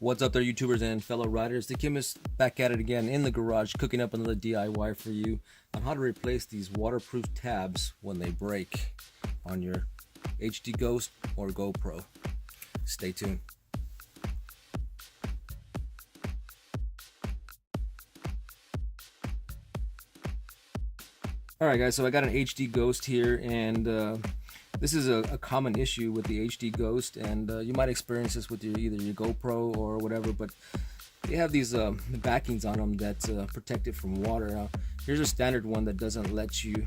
What's up there, YouTubers and fellow riders? The Kim is back at it again in the garage, cooking up another DIY for you on how to replace these waterproof tabs when they break on your HD Ghost or GoPro. Stay tuned. Alright guys, so I got an HD Ghost here, and this is a common issue with the HD Ghost, and you might experience this with either your GoPro or whatever, but they have these backings on them that protect it from water. Now, here's a standard one that doesn't let you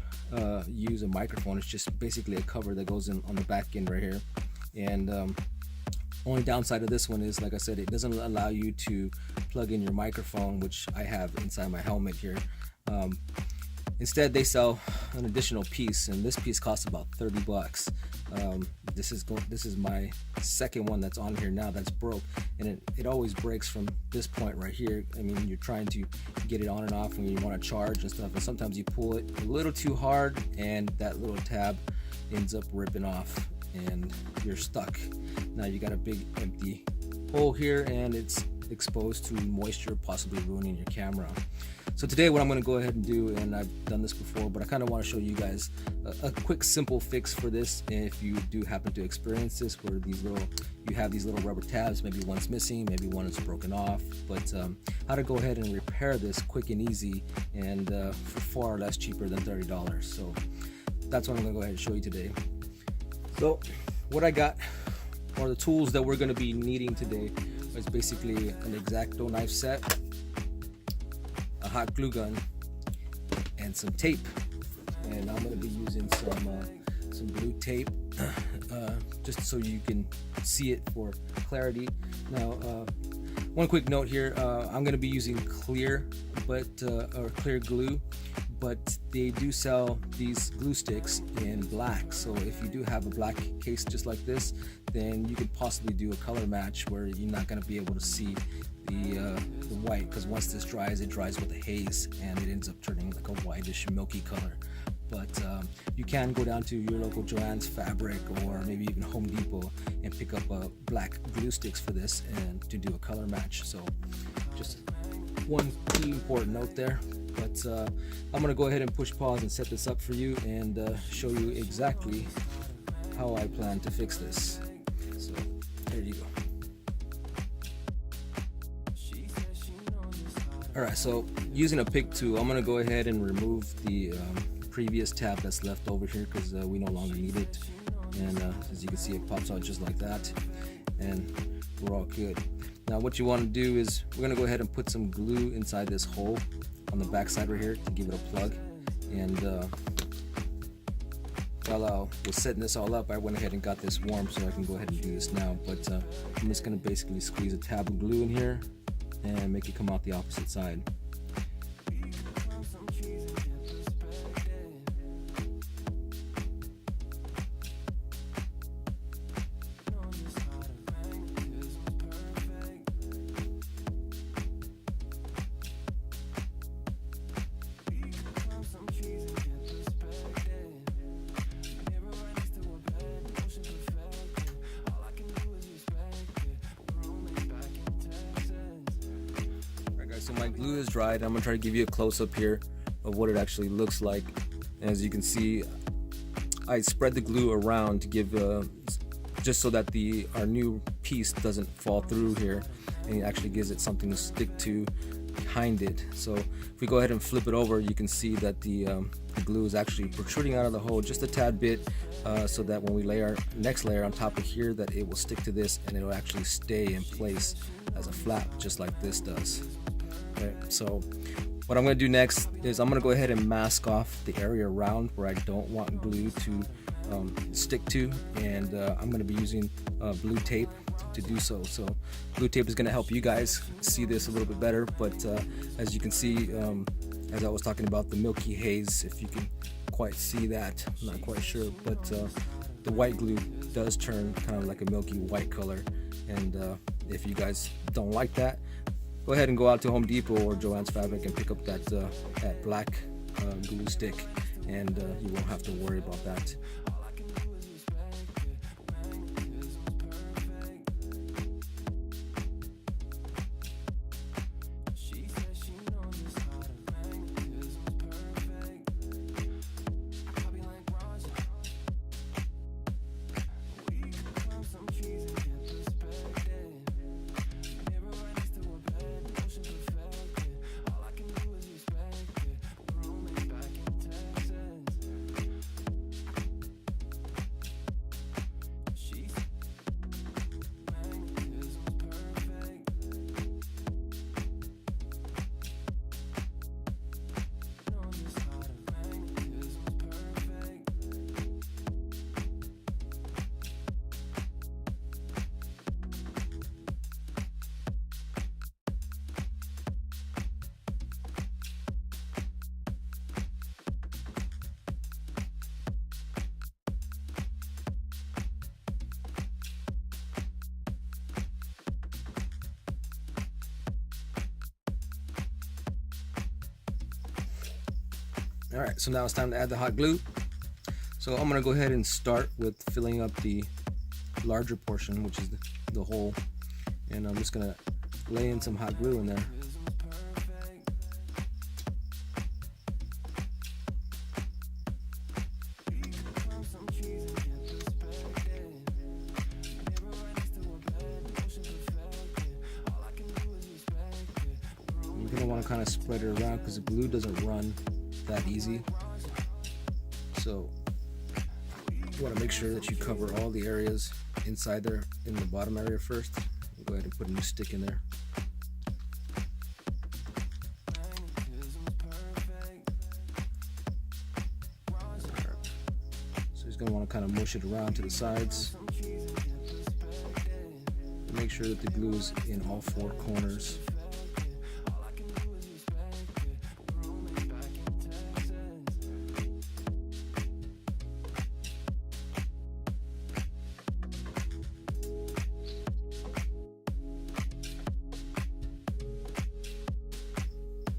use a microphone. It's just basically a cover that goes in on the back end right here. And only downside of this one is, like I said, it doesn't allow you to plug in your microphone, which I have inside my helmet here. Instead, they sell an additional piece, and this piece costs about 30 bucks. This is my second one that's on here now that's broke, and it always breaks from this point right here. I mean, you're trying to get it on and off when you want to charge and stuff, and sometimes you pull it a little too hard, and that little tab ends up ripping off, and you're stuck. Now you got a big empty hole here, and it's exposed to moisture, possibly ruining your camera. So today what I'm going to go ahead and do, and I've done this before, but I kind of want to show you guys a quick simple fix for this. And if you do happen to experience this, where you have these little rubber tabs, maybe one's missing, maybe one is broken off, but how to go ahead and repair this quick and easy, and for far less cheaper than $30. So that's what I'm going to go ahead and show you today. So what I got, or the tools that we're going to be needing today, is basically an X-Acto knife set, a hot glue gun, and some tape. And I'm going to be using some blue tape just so you can see it for clarity. Now, one quick note here: I'm going to be using clear glue, but they do sell these glue sticks in black. So if you do have a black case just like this, then you could possibly do a color match where you're not going to be able to see the white, because once this dries, it dries with a haze and it ends up turning like a whitish milky color. But you can go down to your local Joann's Fabric or maybe even Home Depot and pick up black glue sticks for this and to do a color match. So just one key important note there. But I'm going to go ahead and push pause and set this up for you and show you exactly how I plan to fix this. So there you go. Alright, so using a pick tool, I'm going to go ahead and remove the previous tab that's left over here, because we no longer need it. And as you can see, it pops out just like that, and we're all good. Now what you want to do is we're going to go ahead and put some glue inside this hole on the back side right here to give it a plug. And while I was setting this all up, I went ahead and got this warm so I can go ahead and do this now. But I'm just going to basically squeeze a tab of glue in here and make it come out the opposite side. So my glue is dried. I'm gonna try to give you a close-up here of what it actually looks like. As you can see, I spread the glue around to give just so that our new piece doesn't fall through here, and it actually gives it something to stick to behind it. So if we go ahead and flip it over, you can see that the glue is actually protruding out of the hole just a tad bit, so that when we lay our next layer on top of here, that it will stick to this and it will actually stay in place as a flap, just like this does. Okay, so what I'm going to do next is I'm going to go ahead and mask off the area around where I don't want glue to stick to, and I'm going to be using blue tape to do so. So blue tape is going to help you guys see this a little bit better, but as you can see, as I was talking about the milky haze, if you can quite see that, I'm not quite sure, but the white glue does turn kind of like a milky white color, and if you guys don't like that, go ahead and go out to Home Depot or Joann's Fabric and pick up that black glue stick, and you won't have to worry about that. Alright, so now it's time to add the hot glue. So I'm going to go ahead and start with filling up the larger portion, which is the hole. And I'm just going to lay in some hot glue in there. You're going to want to kind of spread it around because the glue doesn't run that easy. So you want to make sure that you cover all the areas inside there in the bottom area first. Go ahead and put a new stick in there. So he's going to want to kind of mush it around to the sides. Make sure that the glue is in all four corners.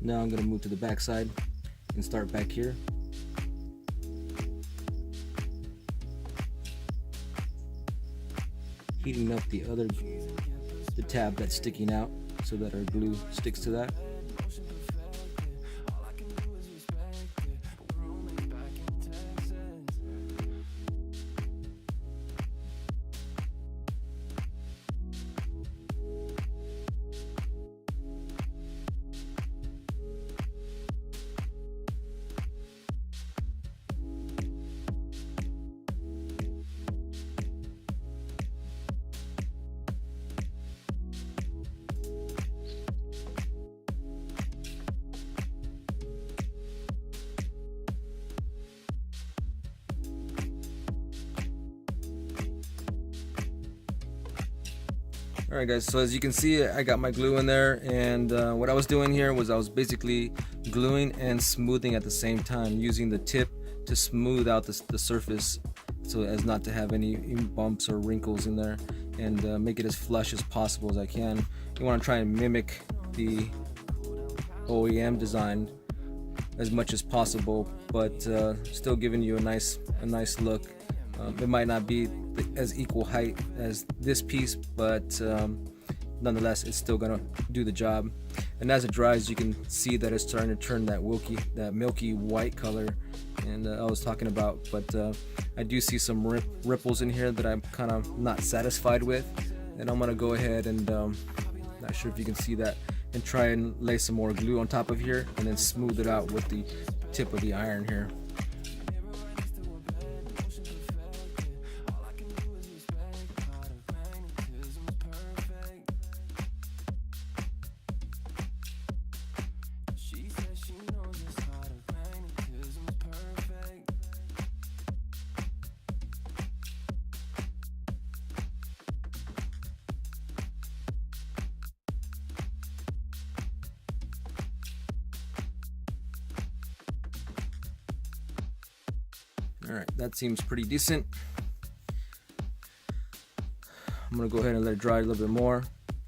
Now I'm going to move to the back side and start back here. Heating up the tab that's sticking out so that our glue sticks to that. Alright guys, so as you can see, I got my glue in there, and what I was doing here was I was basically gluing and smoothing at the same time, using the tip to smooth out the surface so as not to have any bumps or wrinkles in there, and make it as flush as possible as I can. You want to try and mimic the OEM design as much as possible, but still giving you a nice look. It might not be as equal height as this piece, but nonetheless it's still gonna do the job. And as it dries, you can see that it's starting to turn that milky white color and I was talking about, but I do see some ripples in here that I'm kind of not satisfied with, and I'm gonna go ahead and not sure if you can see that, and try and lay some more glue on top of here and then smooth it out with the tip of the iron here. Alright, that seems pretty decent. I'm going to go ahead and let it dry a little bit more.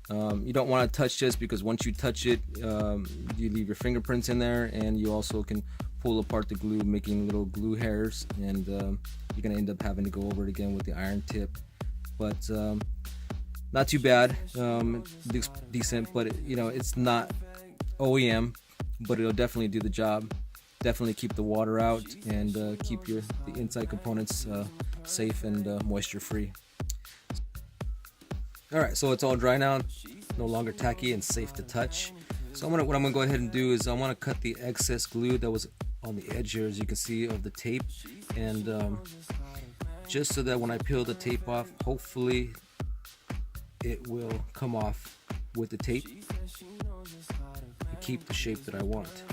You don't want to touch this because once you touch it, you leave your fingerprints in there, and you also can pull apart the glue, making little glue hairs, and you're going to end up having to go over it again with the iron tip. But not too bad. It looks decent, but it's not OEM, but it'll definitely do the job. Definitely keep the water out and keep the inside components safe and moisture free. Alright, so it's all dry now, no longer tacky and safe to touch. So what I'm gonna go ahead and do is I want to cut the excess glue that was on the edge here, as you can see, of the tape, and just so that when I peel the tape off, hopefully it will come off with the tape and keep the shape that I want.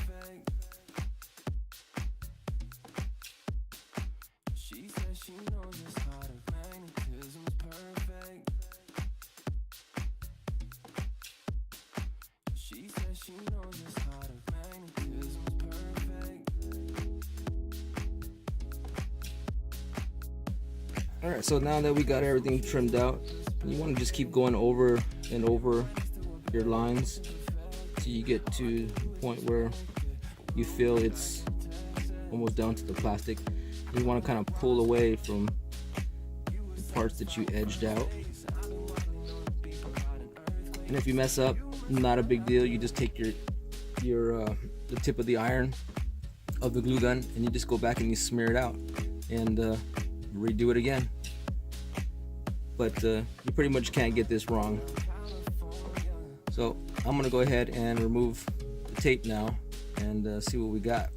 Alright, so now that we got everything trimmed out, you want to just keep going over and over your lines till you get to the point where you feel it's almost down to the plastic. You want to kind of pull away from the parts that you edged out. And if you mess up, not a big deal. You just take the tip of the iron of the glue gun and you just go back and you smear it out and redo it again. But you pretty much can't get this wrong. So I'm gonna go ahead and remove the tape now and see what we got.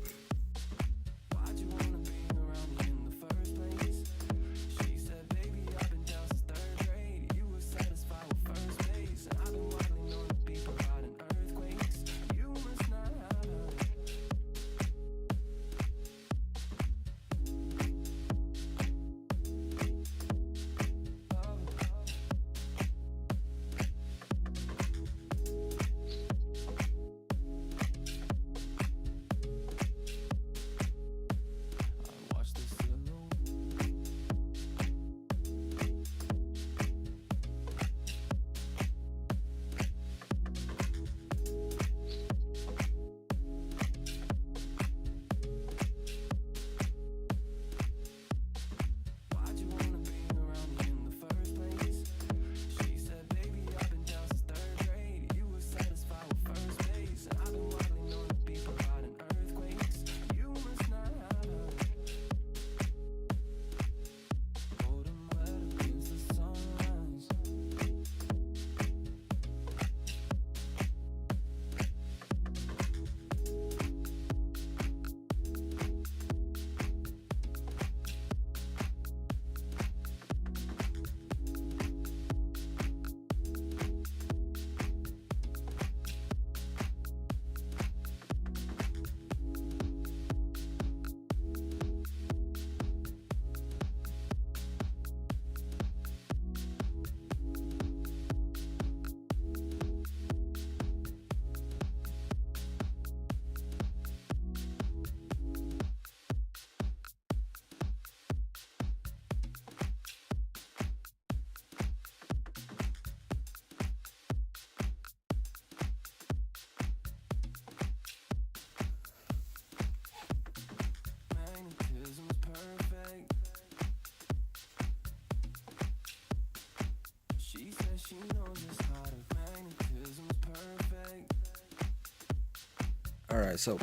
Alright, so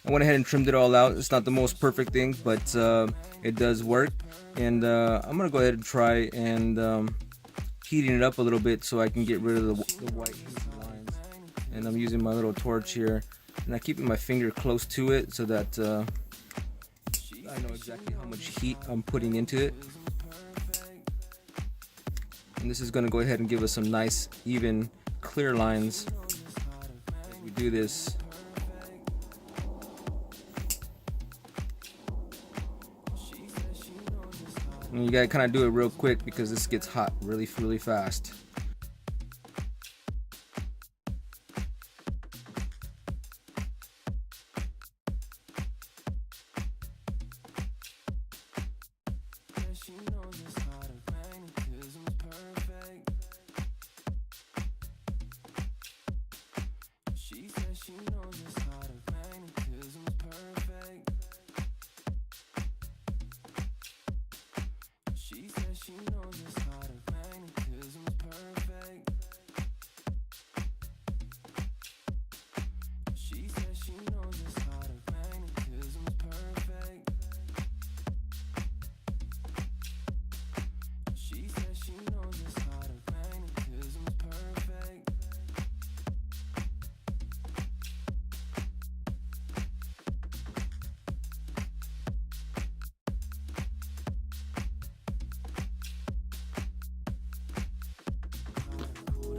I went ahead and trimmed it all out. It's not the most perfect thing, but it does work. And I'm going to go ahead and try and heating it up a little bit so I can get rid of the white lines. And I'm using my little torch here. And I'm keeping my finger close to it so that I know exactly how much heat I'm putting into it. And this is going to go ahead and give us some nice, even, clear lines as we do this. And you gotta kind of do it real quick because this gets hot really fast.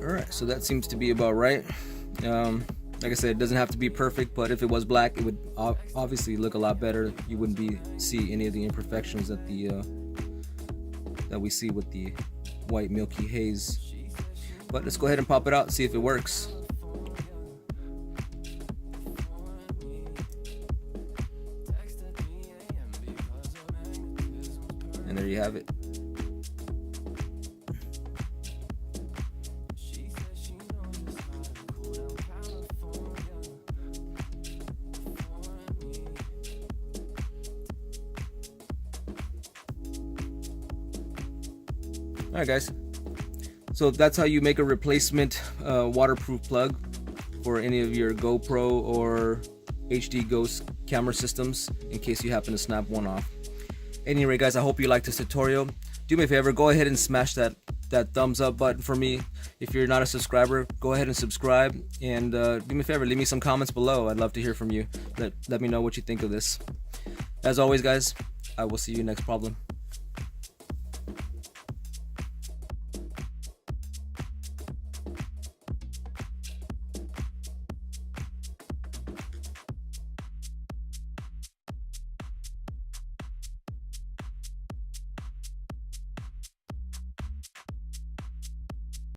Alright, so that seems to be about right. Like I said, it doesn't have to be perfect, but if it was black, it would obviously look a lot better. You wouldn't see any of the imperfections that we see with the white milky haze. But let's go ahead and pop it out and see if it works. And there you have it. Alright guys, so that's how you make a replacement waterproof plug for any of your GoPro or HD Ghost camera systems in case you happen to snap one off. Anyway guys, I hope you liked this tutorial. Do me a favor, go ahead and smash that thumbs up button for me. If you're not a subscriber, go ahead and subscribe, and do me a favor, leave me some comments below. I'd love to hear from you. Let me know what you think of this. As always guys, I will see you next problem.